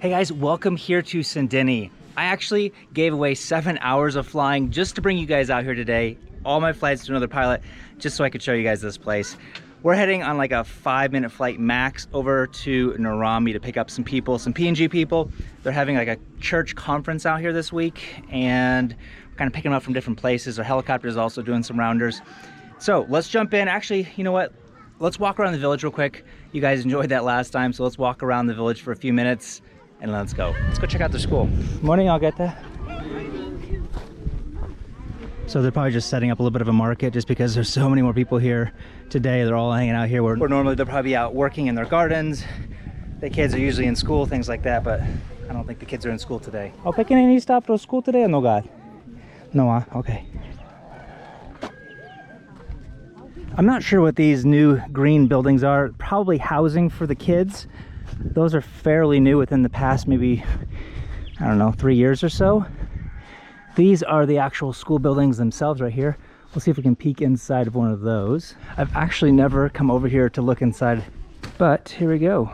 Hey guys, welcome here to Sindini. I actually gave away 7 hours of flying just to bring you guys out here today. All my flights to another pilot, just so I could show you guys this place. We're heading on like a 5-minute flight max over to Narambi to pick up some people, some PNG people. They're having like a church conference out here this week, and we're kind of picking them up from different places. Our helicopter is also doing some rounders. So let's jump in. Actually, you know what? Let's walk around the village real quick. You guys enjoyed that last time, so let's walk around the village for a few minutes and let's go. Let's go check out their school. Morning, Agatha. So they're probably just setting up a little bit of a market just because there's so many more people here today. They're all hanging out here where normally they'll probably be out working in their gardens. The kids are usually in school, things like that, but I don't think the kids are in school today. Oh, pequeño ni está para school today or no, God? No, okay. I'm not sure what these new green buildings are. Probably housing for the kids. Those are fairly new within the past maybe, I don't know, 3 years or so. These are the actual school buildings themselves right here. We'll see if we can peek inside of one of those. I've actually never come over here to look inside, but here we go.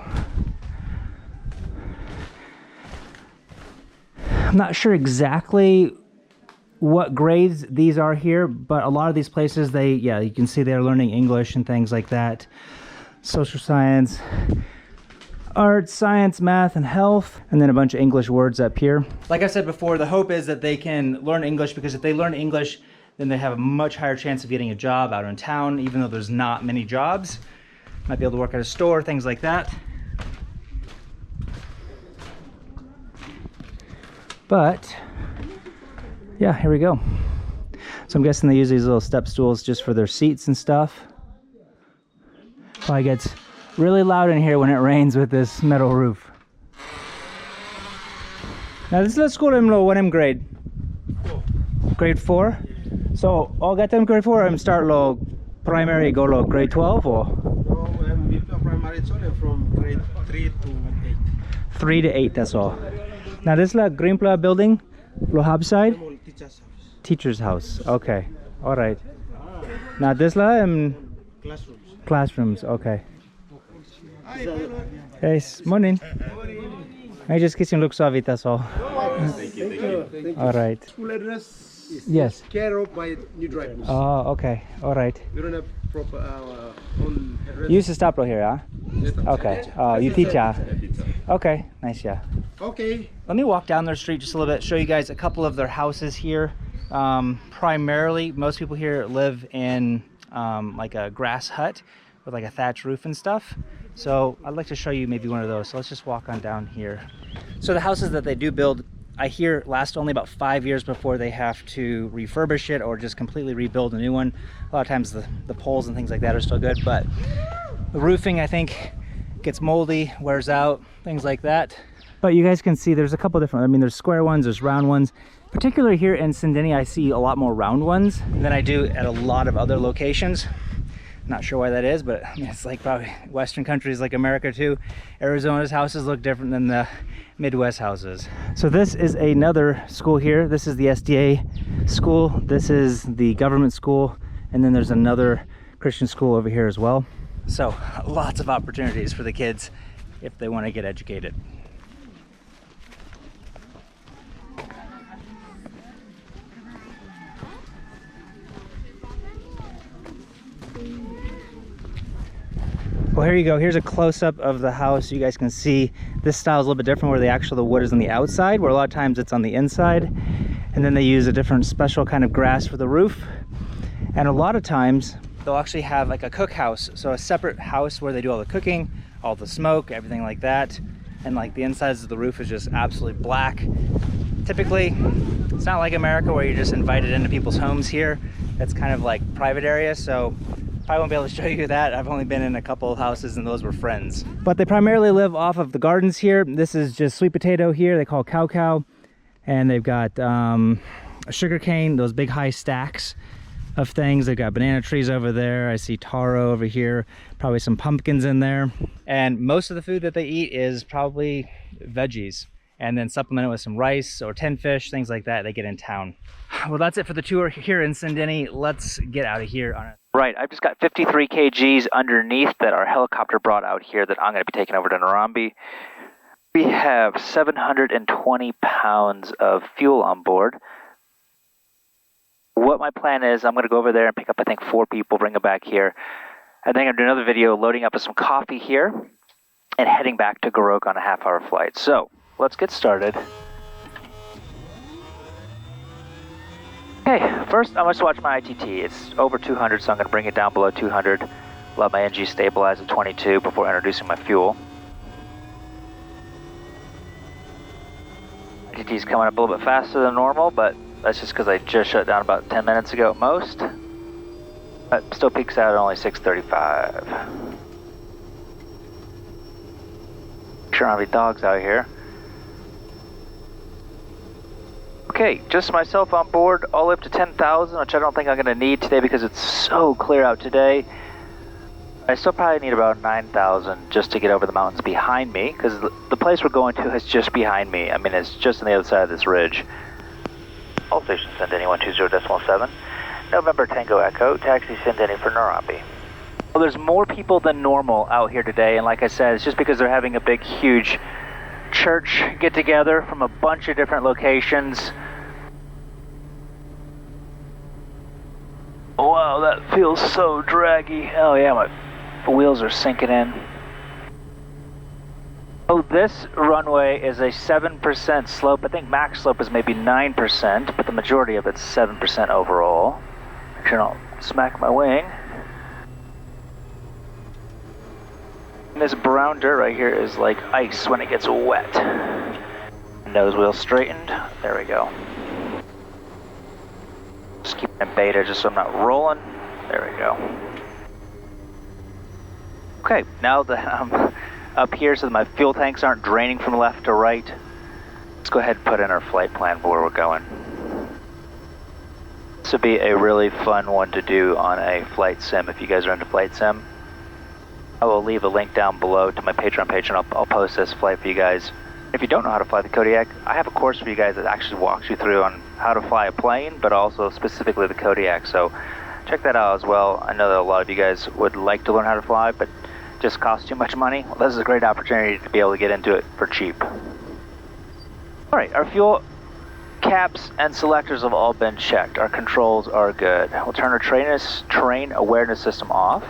I'm not sure exactly what grades these are here, but a lot of these places, you can see they're learning English and things like that. Social science, art, science, math, and health, and then a bunch of English words up here. Like I said before, the hope is that they can learn English, because if they learn English, then they have a much higher chance of getting a job out in town, even though there's not many jobs. Might be able to work at a store, things like that. But yeah, here we go. So I'm guessing they use these little step stools just for their seats and stuff. Probably gets really loud in here when it rains with this metal roof. Now this is the school in what grade? 4. Grade 4? So all get them grade 4 and start low primary go low grade 12 or? No, primary it's only from grade 3 to 8. 3 to 8, that's all. Now this is the green building, lo hub side? Teacher's house. Teacher's house, okay. Alright. Now this la Classrooms. classrooms, okay. Hey, morning. I just kitchen looks suave, that's all. Thank you. All right. School address is Yes. care of by new drivers. Oh, okay. All right. We don't have proper own address. You used to stop right here, huh? Okay. You teach, yeah? Okay. Nice, yeah. Okay. Let me walk down their street just a little bit, show you guys a couple of their houses here. Primarily, most people here live in like a grass hut with like a thatch roof and stuff. So I'd like to show you maybe one of those. So let's just walk on down here. So the houses that they do build, I hear, last only about 5 years before they have to refurbish it or just completely rebuild a new one. A lot of times the poles and things like that are still good, but the roofing, I think, gets moldy, wears out, things like that. But you guys can see there's a couple different, I mean, there's square ones, there's round ones. Particularly here in Sindini, I see a lot more round ones than I do at a lot of other locations. Not sure why that is, but I mean, it's like probably Western countries like America too. Arizona's houses look different than the Midwest houses. So this is another school here. This is the SDA school. This is the government school. And then there's another Christian school over here as well. So lots of opportunities for the kids if they want to get educated. Well, here you go. Here's a close-up of the house. You guys can see this style is a little bit different, where the wood is on the outside, where a lot of times it's on the inside. And then they use a different special kind of grass for the roof. And a lot of times they'll actually have like a cookhouse, so a separate house where they do all the cooking, all the smoke, everything like that. And like the insides of the roof is just absolutely black. Typically, it's not like America where you're just invited into people's homes here. It's kind of like private area, so I won't be able to show you that. I've only been in a couple of houses and those were friends. But they primarily live off of the gardens here. This is just sweet potato here, they call cow. And they've got a sugar cane, those big high stacks of things. They've got banana trees over there. I see taro over here, probably some pumpkins in there. And most of the food that they eat is probably veggies, and then supplement it with some rice or tin fish, things like that they get in town. Well, that's it for the tour here in Sindini. Let's get out of here on it. Right, I've just got 53 kgs underneath that our helicopter brought out here that I'm going to be taking over to Narambi. We have 720 pounds of fuel on board. What my plan is, I'm going to go over there and pick up, I think, 4 people, bring them back here. And then I'm going to do another video loading up with some coffee here and heading back to Garok on a half-hour flight. So, let's get started. Okay, first I must watch my ITT. It's over 200, so I'm going to bring it down below 200. Let my NG stabilize at 22 before introducing my fuel. ITT is coming up a little bit faster than normal, but that's just because I just shut down about 10 minutes ago at most. But still peaks out at only 635. Sure don't have any dogs out here. Okay, just myself on board, all the way up to 10,000, which I don't think I'm going to need today because it's so clear out today. I still probably need about 9,000 just to get over the mountains behind me, because the place we're going to is just behind me. I mean, it's just on the other side of this ridge. All stations send any 120.7. November Tango Echo, taxi send any for Nairobi. Well, there's more people than normal out here today, and like I said, it's just because they're having a big, huge church get-together from a bunch of different locations. Wow, that feels so draggy. Oh yeah, my wheels are sinking in. Oh, this runway is a 7% slope. I think max slope is maybe 9%, but the majority of it's 7% overall. Make sure I don't smack my wing. And this brown dirt right here is like ice when it gets wet. Nose wheel straightened. There we go. Just keep it in beta just so I'm not rolling. There we go. Okay, now that I'm up here so that my fuel tanks aren't draining from left to right, let's go ahead and put in our flight plan for where we're going. This would be a really fun one to do on a flight sim if you guys are into flight sim. I will leave a link down below to my Patreon page and I'll post this flight for you guys. If you don't know how to fly the Kodiak, I have a course for you guys that actually walks you through on how to fly a plane, but also specifically the Kodiak, so check that out as well. I know that a lot of you guys would like to learn how to fly, but just costs too much money. Well, this is a great opportunity to be able to get into it for cheap. Alright, our fuel caps and selectors have all been checked. Our controls are good. We'll turn our terrain awareness system off.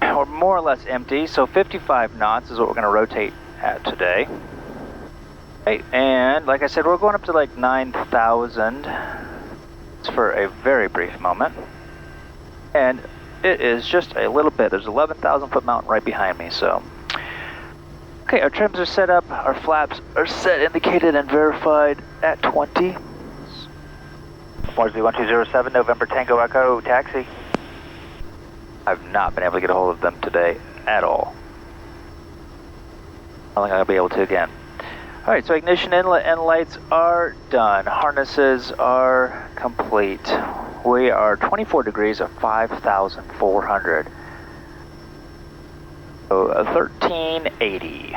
We're more or less empty, so 55 knots is what we're going to rotate at today. Okay, and like I said, we're going up to like 9,000 for a very brief moment. And it is just a little bit. There's 11,000 foot mountain right behind me, so. Okay, our trims are set up, our flaps are set, indicated, and verified at 20. Warthog 1207, November Tango Echo, taxi. I've not been able to get a hold of them today at all. I don't think I'll be able to again. Alright, so ignition inlet and lights are done. Harnesses are complete. We are 24 degrees at 5,400. So 1380.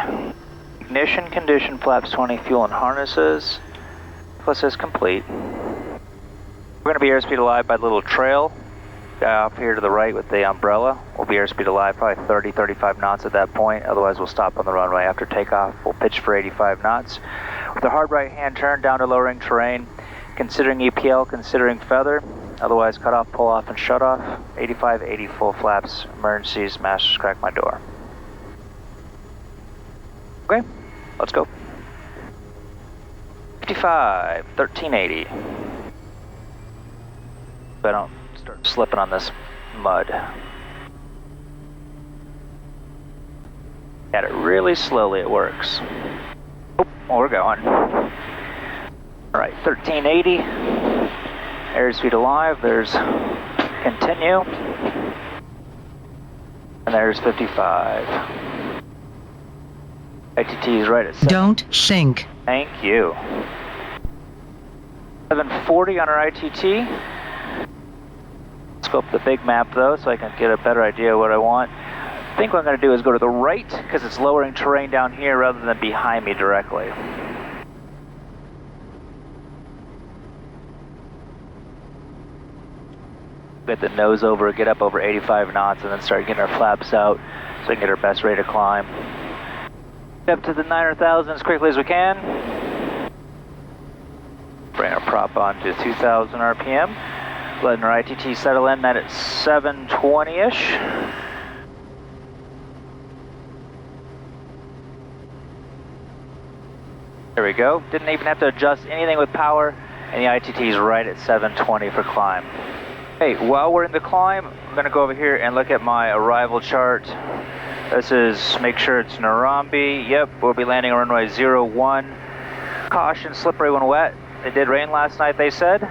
Ignition, condition, flaps 20, fuel and harnesses. Plus is complete. We're going to be airspeed alive by the little trail. Off here to the right with the umbrella. We'll be airspeed alive, probably 30, 35 knots at that point. Otherwise, we'll stop on the runway after takeoff. We'll pitch for 85 knots. With a hard right-hand turn down to lowering terrain, considering EPL, considering feather. Otherwise, cut off, pull off, and shut off. 85, 80 full flaps. Emergencies, masters, crack my door. Okay, let's go. 55, 1380. I don't start slipping on this mud. At it really slowly, it works. Oh, well, we're going. Alright, 1380. Airspeed alive, there's continue. And there's 55. ITT is right at 7. Don't sink. Thank you. 740 on our ITT. Scope the big map though, so I can get a better idea of what I want. I think what I'm going to do is go to the right, because it's lowering terrain down here rather than behind me directly. Get the nose over, get up over 85 knots, and then start getting our flaps out so we can get our best rate of climb. Up to the 9,000 as quickly as we can. Bring our prop on to 2,000 RPM. Letting our ITT settle in at 720-ish. There we go. Didn't even have to adjust anything with power, and the ITT is right at 720 for climb. Hey, while we're in the climb, I'm going to go over here and look at my arrival chart. This is, make sure it's Narambi. Yep, we'll be landing on runway 01. Caution, slippery when wet. It did rain last night, they said.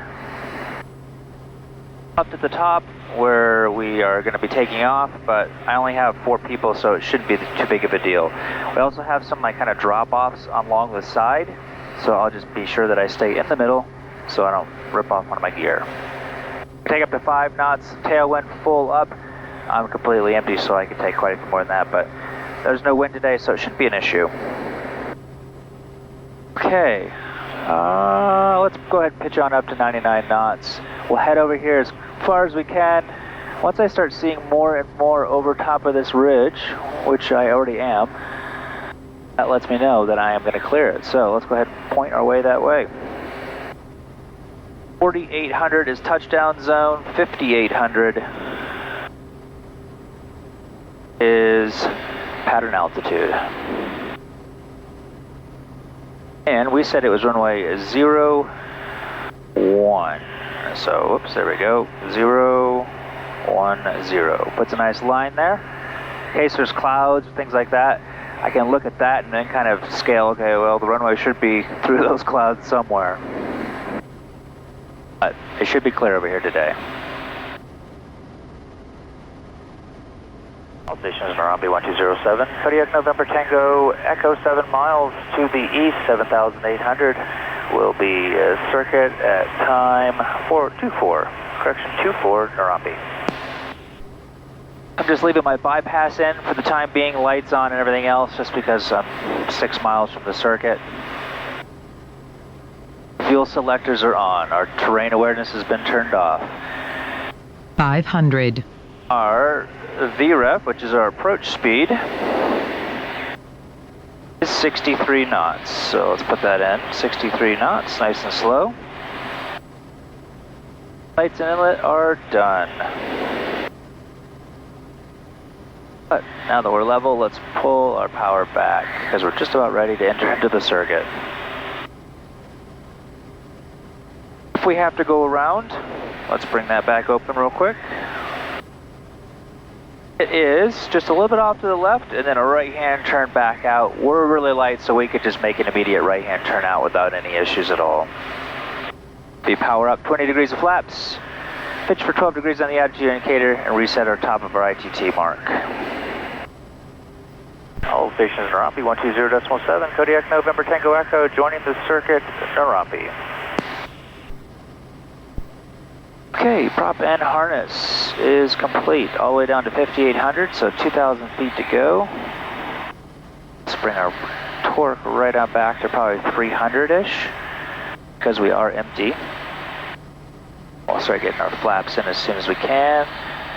Up to the top where we are going to be taking off, but I only have 4 people, so it shouldn't be too big of a deal. We also have some like kind of drop-offs along the side, so I'll just be sure that I stay in the middle so I don't rip off one of my gear. Take up to 5 knots, tailwind full up. I'm completely empty, so I can take quite a bit more than that, but there's no wind today, so it shouldn't be an issue. Okay, let's go ahead and pitch on up to 99 knots. We'll head over here as far as we can. Once I start seeing more and more over top of this ridge, which I already am, that lets me know that I am going to clear it. So let's go ahead and point our way that way. 4,800 is touchdown zone, 5,800 is pattern altitude. And we said it was runway 01. So, oops, there we go, 010. Puts a nice line there. In case there's clouds, things like that, I can look at that and then kind of scale, okay, well, the runway should be through those clouds somewhere. But it should be clear over here today. All stations Narambi 1207, Kodiak November Tango, Echo 7 miles to the east, 7,800. Will be circuit at time 424, correction 24, Narambi. I'm just leaving my bypass in for the time being, lights on and everything else, just because I'm 6 miles from the circuit. Fuel selectors are on. Our terrain awareness has been turned off. 500. Our VREF, which is our approach speed, is 63 knots. So let's put that in. 63 knots, nice and slow. Lights and inlet are done. But now that we're level, let's pull our power back because we're just about ready to enter into the circuit. If we have to go around, let's bring that back open real quick. It is just a little bit off to the left and then a right-hand turn back out. We're really light, so we could just make an immediate right-hand turn out without any issues at all. We power up 20 degrees of flaps, pitch for 12 degrees on the attitude indicator, and reset our top of our ITT mark. All stations Narambi 120.7, Kodiak November Tango Echo, joining the circuit, Narambi. Okay, prop and harness is complete, all the way down to 5,800, so 2,000 feet to go. Let's bring our torque right on back to probably 300-ish, because we are empty. We'll start getting our flaps in as soon as we can.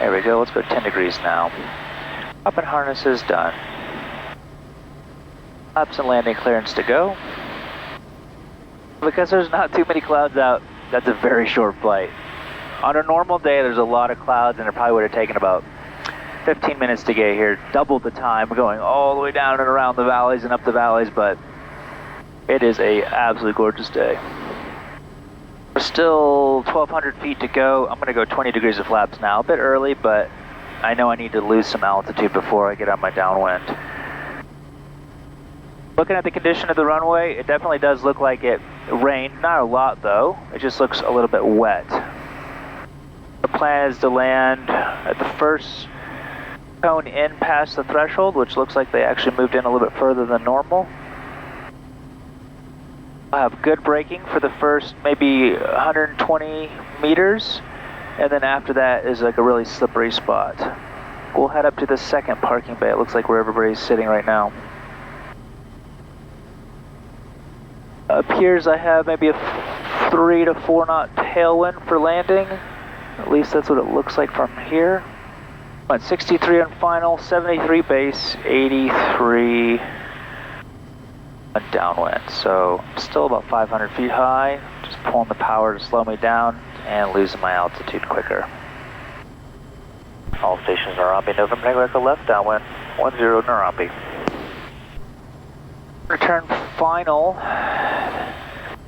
There we go, let's go 10 degrees now. Prop and harness is done. Flaps and landing clearance to go. Because there's not too many clouds out, that's a very short flight. On a normal day, there's a lot of clouds, and it probably would have taken about 15 minutes to get here, double the time, going all the way down and around the valleys and up the valleys, but it is a absolutely gorgeous day. We're still 1,200 feet to go. I'm going to go 20 degrees of flaps now, a bit early, but I know I need to lose some altitude before I get on my downwind. Looking at the condition of the runway, it definitely does look like it rained, not a lot though, it just looks a little bit wet. The plan is to land at the first cone in past the threshold, which looks like they actually moved in a little bit further than normal. We'll have good braking for the first maybe 120 meters, and then after that is like a really slippery spot. We'll head up to the second parking bay. It looks like where everybody's sitting right now. Appears I have maybe a 3 to 4 knot tailwind for landing. At least that's what it looks like from here. 63 on final, 73 base, 83 and downwind. So I'm still about 500 feet high, just pulling the power to slow me down and losing my altitude quicker. All stations Narambi, November Tango Echo left, downwind 10 Narambi. Return final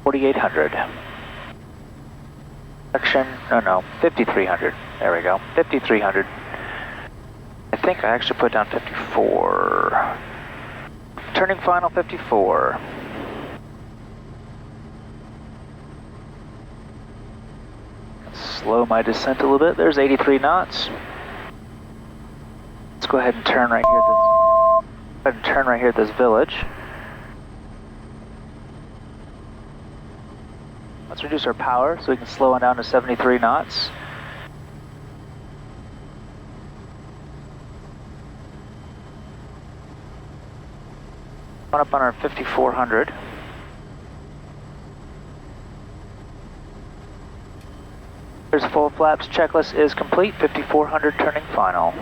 4,800. Section, no, 5,300. There we go, 5,300. I think I actually put down 54. Turning final 54. Slow my descent a little bit. There's 83 knots. Let's go ahead and turn right here at this village. Let's reduce our power so we can slow it down to 73 knots. One up on our 5400. There's full flaps, checklist is complete, 5400 turning final.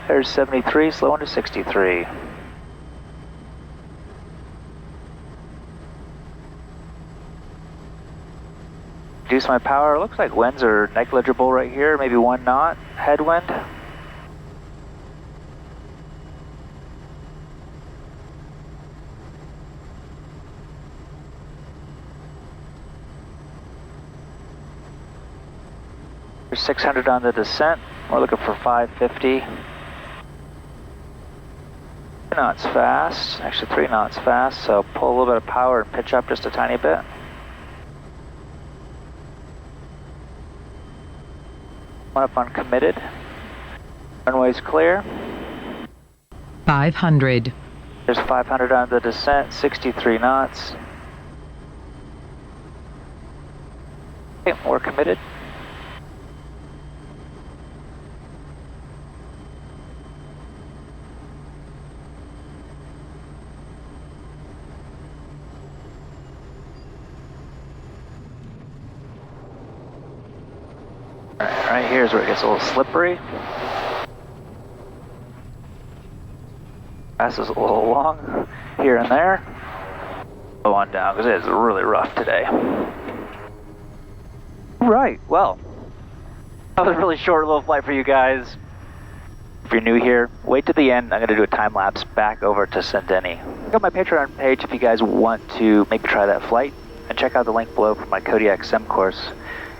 There's 73, slowing to 63. Reduce my power, looks like winds are negligible right here, maybe 1 knot, headwind. There's 600 on the descent, we're looking for 550. 2 knots fast, actually 3 knots fast, so pull a little bit of power and pitch up just a tiny bit. One up on committed. Runway's clear. 500. There's 500 on the descent, 63 knots. Okay, we're committed. Right here's where it gets a little slippery. Passes a little long here and there. Go on down because it is really rough today. Right, well, that was a really short little flight for you guys. If you're new here, wait to the end. I'm going to do a time lapse back over to Sendeni. Check out my Patreon page if you guys want to maybe try that flight, and check out the link below for my Kodiak Sim course.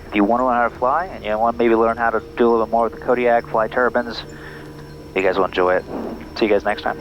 If you want to learn how to fly and you want to maybe learn how to do a little bit more with the Kodiak, fly turbines, you guys will enjoy it. See you guys next time.